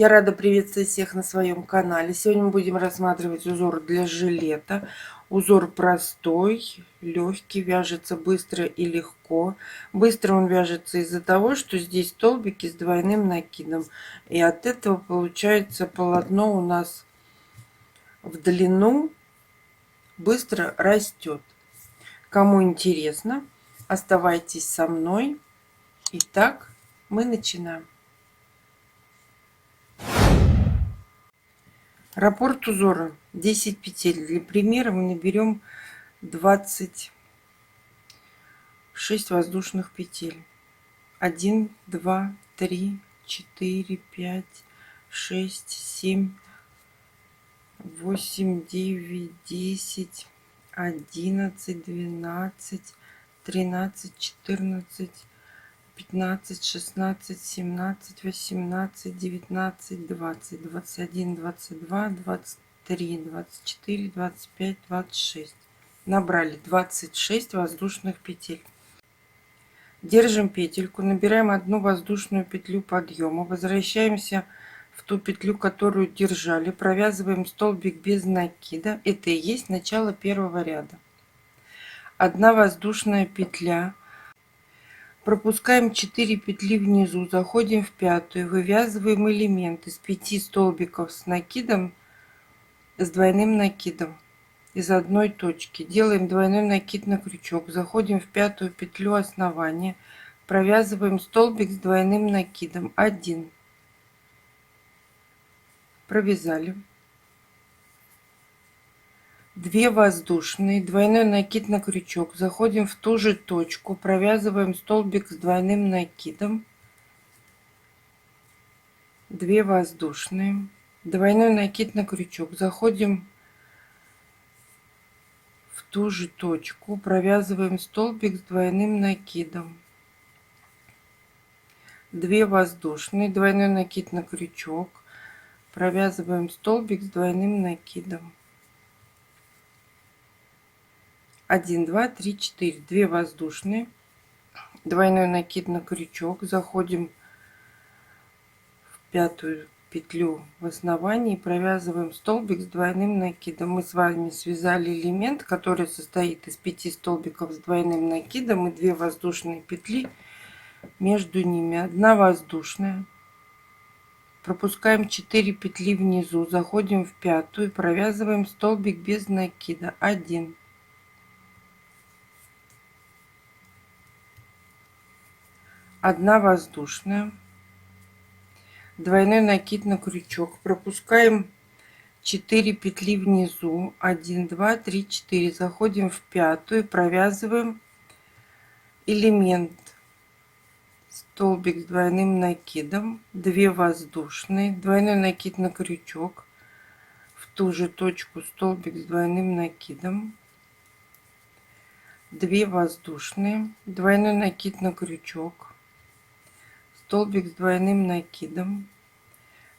Я рада приветствовать всех на своем канале. Сегодня мы будем рассматривать узор для жилета. Узор простой, легкий, вяжется быстро и легко. Быстро он вяжется из-за того, что здесь столбики с двойным накидом. И от этого получается полотно у нас в длину быстро растет. Кому интересно, оставайтесь со мной. Итак, мы начинаем. Раппорт узора 10 петель. Для примера мы наберем 26 воздушных петель. 1, 2, 3, 4, 5, 6, 7, 8, 9, 10, 11, 12, 13, 14, 15, 16, 17, 18, 19, 20, 21, 22, 23, 24, 25, 26. Набрали 26 воздушных петель. Держим петельку, набираем одну воздушную петлю подъема, возвращаемся в ту петлю, которую держали, провязываем столбик без накида. Это и есть начало первого ряда. Одна воздушная петля. Пропускаем 4 петли внизу, заходим в пятую, вывязываем элемент из 5 столбиков с накидом, с двойным накидом из одной точки. Делаем двойной накид на крючок, заходим в пятую петлю основания, провязываем столбик с двойным накидом 1, провязали. 2 воздушные, двойной накид на крючок, заходим в ту же точку, провязываем столбик с двойным накидом, 2 воздушные, двойной накид на крючок, заходим в ту же точку, провязываем столбик с двойным накидом, 2 воздушные, двойной накид на крючок, провязываем столбик с двойным накидом, 1, 2, 3, 4, 2 воздушные, двойной накид на крючок, заходим в пятую петлю в основании, провязываем столбик с двойным накидом. Мы с вами связали элемент, который состоит из 5 столбиков с двойным накидом и 2 воздушные петли между ними. 1 воздушная, пропускаем 4 петли внизу, заходим в пятую, провязываем столбик без накида 1, 1 воздушная, двойной накид на крючок, пропускаем 4 петли внизу, 1, 2, 3, 4, заходим в пятую, провязываем элемент столбик с двойным накидом, 2 воздушные, двойной накид на крючок, в ту же точку столбик с двойным накидом, 2 воздушные, двойной накид на крючок, столбик с двойным накидом,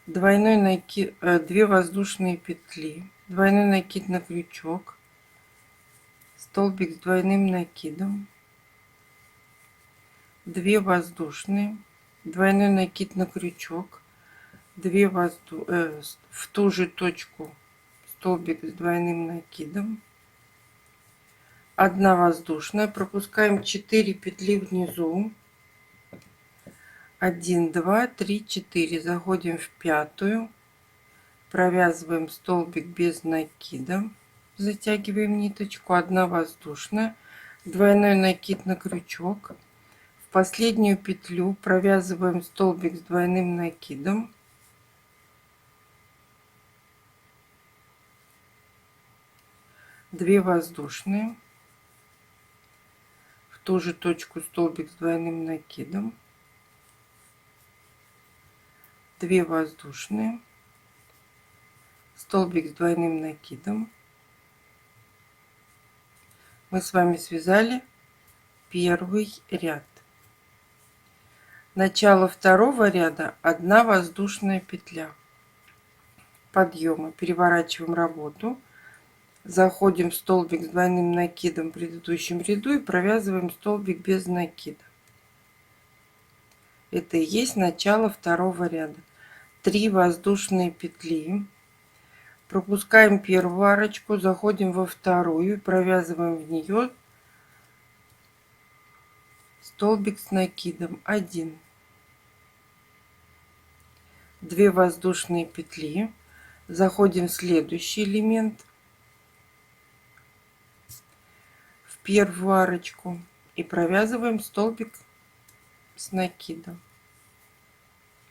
двойной накид, 2 воздушные петли, двойной накид на крючок, столбик с двойным накидом, 2 воздушные, двойной накид на крючок, 2 в ту же точку столбик с двойным накидом, 1 воздушная, пропускаем 4 петли внизу, 1, 2, 3, 4, заходим в пятую, провязываем столбик без накида, затягиваем ниточку, 1 воздушная, двойной накид на крючок, в последнюю петлю провязываем столбик с двойным накидом, 2 воздушные, в ту же точку столбик с двойным накидом, 2 воздушные, столбик с двойным накидом. Мы с вами связали первый ряд. Начало второго ряда 1 воздушная петля подъема, переворачиваем работу, заходим в столбик с двойным накидом в предыдущем ряду и провязываем столбик без накида. Это и есть начало второго ряда. 3 воздушные петли, пропускаем первую арочку, заходим во вторую, провязываем в нее столбик с накидом 1, 2 воздушные петли, заходим в следующий элемент, в первую арочку и провязываем столбик с накидом.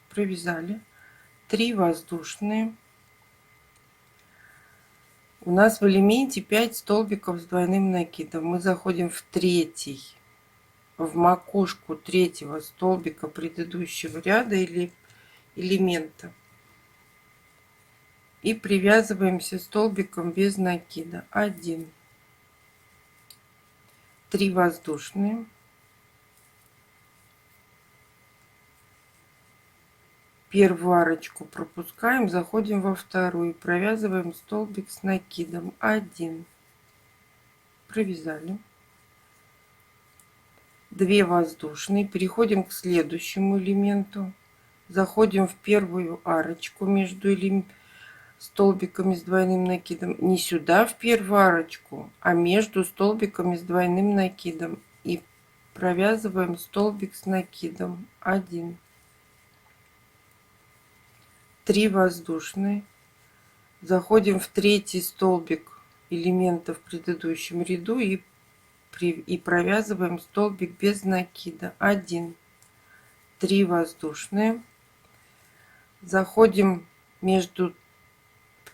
Провязали 3 воздушные. У нас в элементе 5 столбиков с двойным накидом. Мы заходим в третий, в макушку третьего столбика предыдущего ряда или элемента и привязываемся столбиком без накида 1, 3 воздушные, первую арочку пропускаем, заходим во вторую, провязываем столбик с накидом 1, провязали 2 воздушные, переходим к следующему элементу, заходим в первую арочку между столбиками с двойным накидом, не сюда в первую арочку, а между столбиками с двойным накидом и провязываем столбик с накидом 1, 3 воздушные, заходим в третий столбик элемента в предыдущем ряду и провязываем столбик без накида 1, 3 воздушные, заходим между,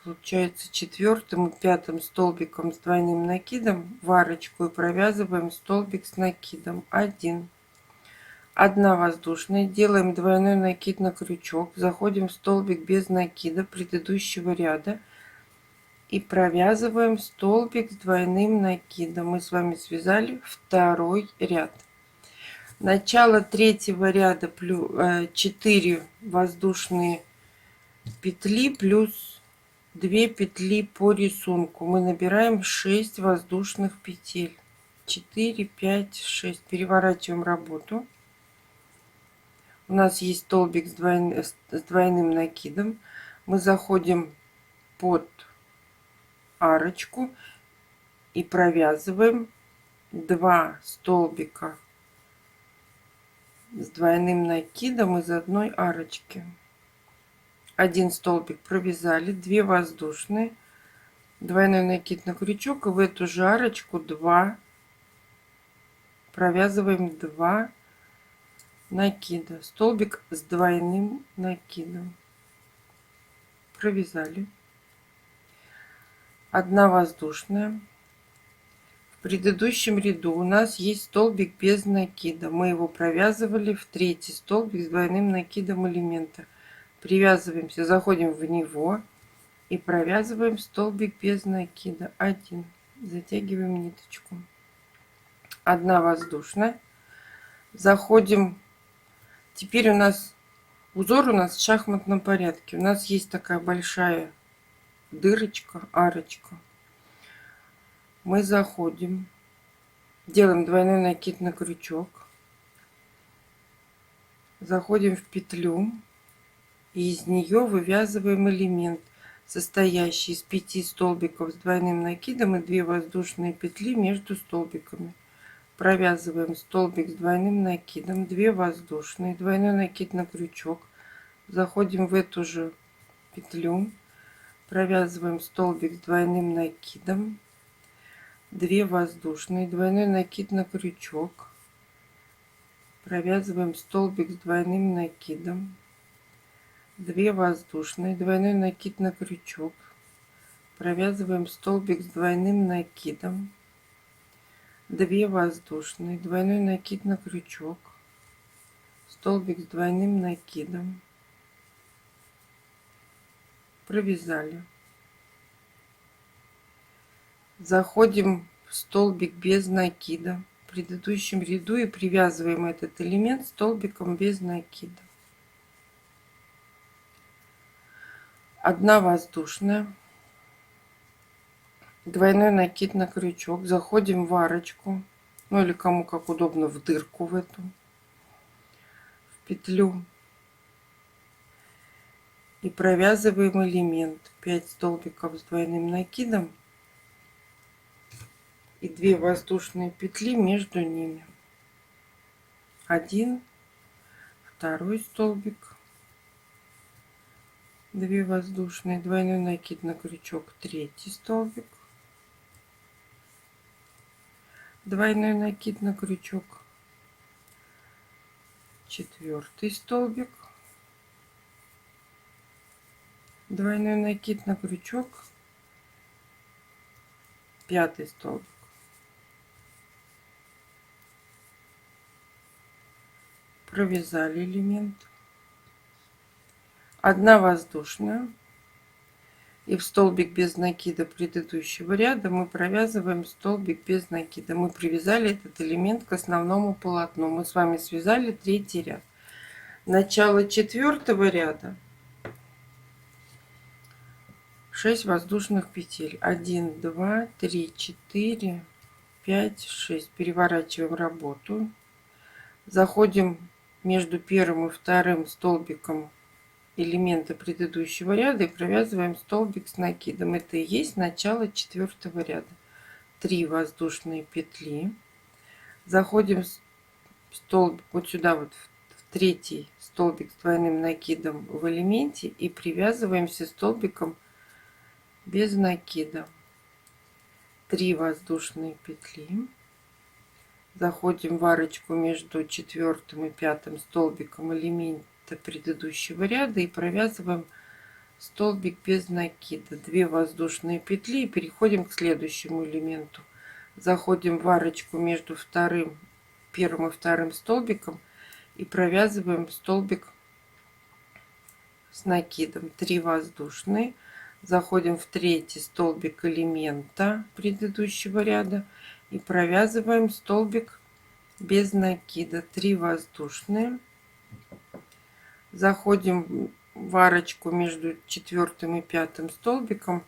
получается, четвертым и пятым столбиком с двойным накидом в арочку и провязываем столбик с накидом 1, 1 воздушная, делаем двойной накид на крючок, заходим в столбик без накида предыдущего ряда и провязываем столбик с двойным накидом. Мы с вами связали второй ряд. Начало третьего ряда 4 воздушные петли плюс 2 петли по рисунку. Мы набираем 6 воздушных петель. 4, 5, 6. Переворачиваем работу. У нас есть столбик с двойным накидом. Мы заходим под арочку и провязываем 2 столбика с двойным накидом из одной арочки. 1 столбик провязали, 2 воздушные, двойной накид на крючок и в эту же арочку 2 провязываем 2 накида, столбик с двойным накидом, провязали, 1 воздушная. В предыдущем ряду у нас есть столбик без накида, мы его провязывали в третий столбик с двойным накидом элемента, привязываемся, заходим в него и провязываем столбик без накида 1, затягиваем ниточку, 1 воздушная, заходим. Теперь у нас узор в шахматном порядке. У нас есть такая большая дырочка, арочка. Мы заходим, делаем двойной накид на крючок, заходим в петлю и из нее вывязываем элемент, состоящий из 5 столбиков с двойным накидом и 2 воздушные петли между столбиками. Провязываем столбик с двойным накидом, 2 воздушные, двойной накид на крючок, заходим в эту же петлю, провязываем столбик с двойным накидом, 2 воздушные, двойной накид на крючок, провязываем столбик с двойным накидом, 2 воздушные, двойной накид на крючок, провязываем столбик с двойным накидом, 2 воздушные, двойной накид на крючок, столбик с двойным накидом, провязали, заходим в столбик без накида в предыдущем ряду и привязываем этот элемент столбиком без накида, 1 воздушная, двойной накид на крючок, заходим в арочку, ну или кому как удобно, в дырку в эту, в петлю, и провязываем элемент. 5 столбиков с двойным накидом и 2 воздушные петли между ними. 1, второй столбик, 2 воздушные, двойной накид на крючок, третий столбик, двойной накид на крючок, четвертый столбик, двойной накид на крючок, пятый столбик. Провязали элемент. 1 воздушная, и в столбик без накида предыдущего ряда мы провязываем столбик без накида. Мы привязали этот элемент к основному полотну. Мы с вами связали 3-й ряд. Начало 4-го ряда 6 воздушных петель. 1, 2, 3, 4, 5, 6. Переворачиваем работу. Заходим между первым и вторым столбиком элемента предыдущего ряда и провязываем столбик с накидом. Это и есть начало 4-го ряда. 3 воздушные петли. Заходим в столбик вот сюда вот в 3-й столбик с двойным накидом в элементе и привязываемся столбиком без накида. 3 воздушные петли. Заходим в арочку между 4-м и 5-м столбиком элемента предыдущего ряда и провязываем столбик без накида. 2 воздушные петли и переходим к следующему элементу. Заходим в арочку между первым и вторым столбиком и провязываем столбик с накидом. 3 воздушные. Заходим в 3-й столбик элемента предыдущего ряда и провязываем столбик без накида. 3 воздушные. Заходим в арочку между 4-м и 5-м столбиком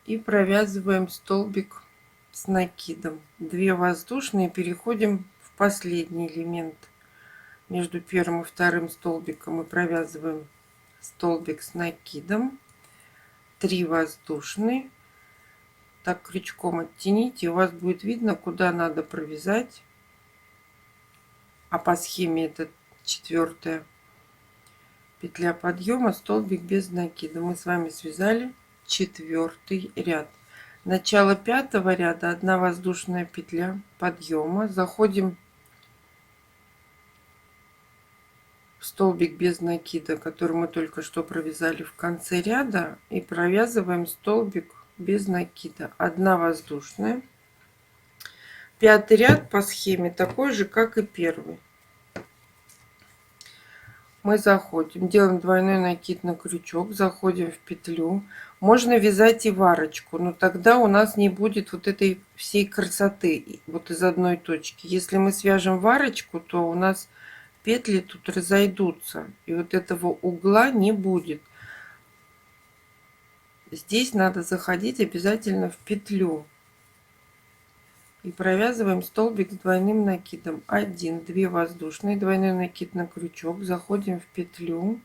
и провязываем столбик с накидом. 2 воздушные. Переходим в последний элемент. Между первым и вторым столбиком и провязываем столбик с накидом. 3 воздушные. Так крючком оттяните, и у вас будет видно, куда надо провязать. А по схеме это 4-я петля подъема, столбик без накида. Мы с вами связали 4-й ряд. Начало 5-го ряда 1 воздушная петля подъема. Заходим в столбик без накида, который мы только что провязали в конце ряда, и провязываем столбик без накида. 1 воздушная. 5-й ряд по схеме такой же, как и 1-й. Мы заходим, делаем двойной накид на крючок, заходим в петлю. Можно вязать и в арочку, но тогда у нас не будет вот этой всей красоты вот из одной точки. Если мы свяжем в арочку, то у нас петли тут разойдутся, и вот этого угла не будет. Здесь надо заходить обязательно в петлю. И провязываем столбик с двойным накидом. 1, 2 воздушные, двойной накид на крючок. Заходим в петлю.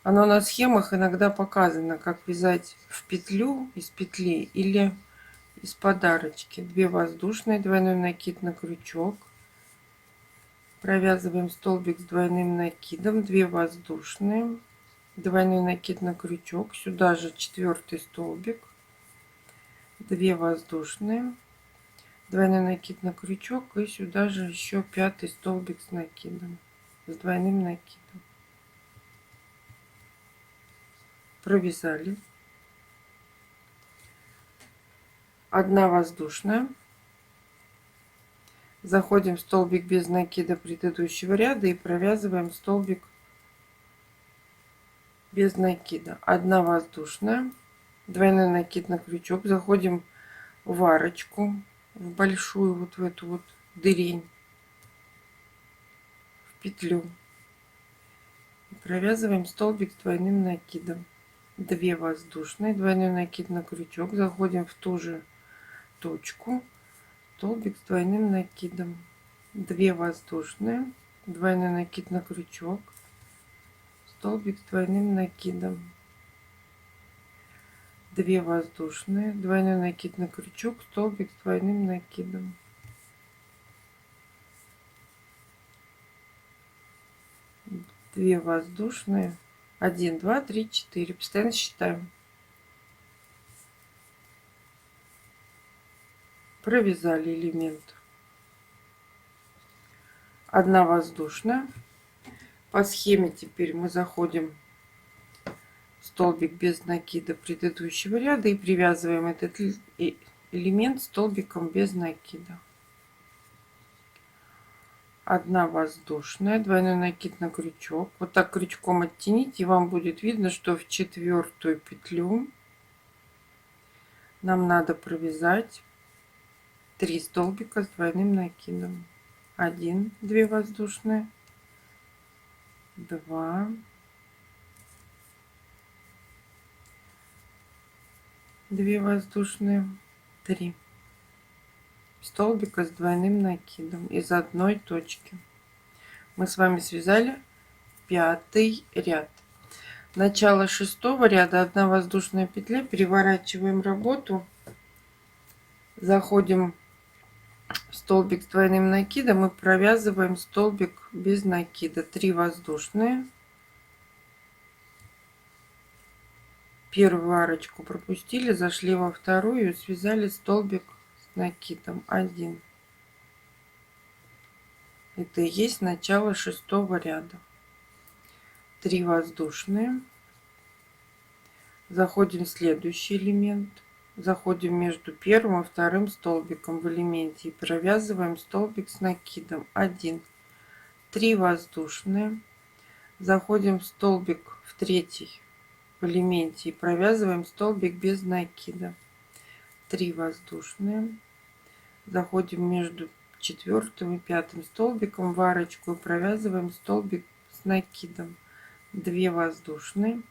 Оно на схемах иногда показано, как вязать в петлю из петли или из подарочки. 2 воздушные, двойной накид на крючок. Провязываем столбик с двойным накидом. 2 воздушные, двойной накид на крючок. Сюда же 4-й столбик. 2 воздушные, двойной накид на крючок, и сюда же еще 5-й столбик с накидом, с двойным накидом. Провязали. 1 воздушная. Заходим в столбик без накида предыдущего ряда и провязываем столбик без накида. 1 воздушная, двойной накид на крючок. Заходим в арочку, в большую вот в эту вот дырень, в петлю. И провязываем столбик с двойным накидом. 2 воздушные, двойной накид на крючок. Заходим в ту же точку, столбик с двойным накидом. 2 воздушные, двойной накид на крючок, столбик с двойным накидом, 2 воздушные, двойной накид на крючок, столбик с двойным накидом, 2 воздушные, 1, 2, 3, 4, постоянно считаем, провязали элемент, 1 воздушная. По схеме теперь мы заходим в столбик без накида предыдущего ряда и привязываем этот элемент столбиком без накида. 1 воздушная, двойной накид на крючок. Вот так крючком оттяните, и вам будет видно, что в 4-ю петлю нам надо провязать 3 столбика с двойным накидом. 1, 2 воздушные, 2, 2 воздушные, 3 столбика с двойным накидом из одной точки. Мы с вами связали 5-й ряд. Начало 6-го ряда, 1 воздушная петля, переворачиваем работу, заходим в столбик с двойным накидом и провязываем столбик без накида, 3 воздушные, первую арочку пропустили, зашли во вторую и связали столбик с накидом, 1. Это и есть начало 6-го ряда. 3 воздушные, заходим в следующий элемент, заходим между первым и вторым столбиком в элементе и провязываем столбик с накидом, 1, 3 воздушные, заходим в столбик в третий в элементе и провязываем столбик без накида, 3 воздушные, заходим между 4-м и 5-м столбиком в арочку и провязываем столбик с накидом, 2 воздушные,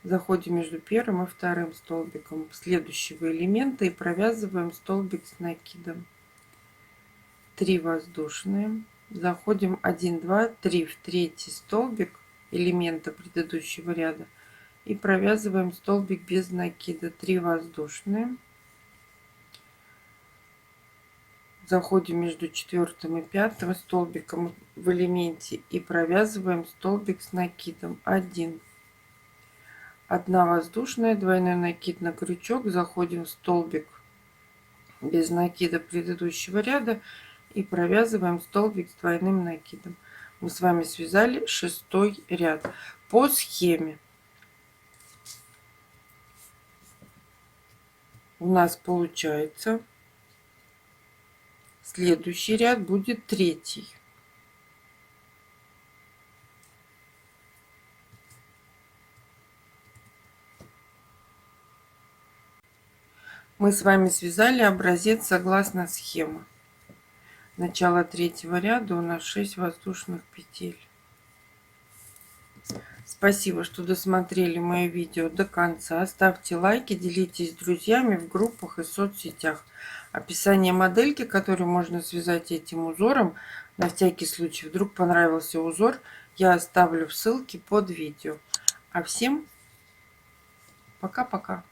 заходим между первым и вторым столбиком следующего элемента и провязываем столбик с накидом, 3 воздушные, заходим 1, 2, 3 в третий столбик элемента предыдущего ряда и провязываем столбик без накида, 3 воздушные, заходим между 4-м и 5-м столбиком в элементе и провязываем столбик с накидом, 1, 1 воздушная, двойной накид на крючок, заходим в столбик без накида предыдущего ряда и провязываем столбик с двойным накидом. Мы с вами связали 6-й ряд. По схеме у нас получается следующий ряд будет 3-й. Мы с вами связали образец согласно схеме. Начало 3-го ряда у нас 6 воздушных петель. Спасибо, что досмотрели мое видео до конца. Ставьте лайки, делитесь с друзьями в группах и соцсетях. Описание модельки, которую можно связать этим узором, на всякий случай, вдруг понравился узор, я оставлю в ссылке под видео. А всем пока-пока.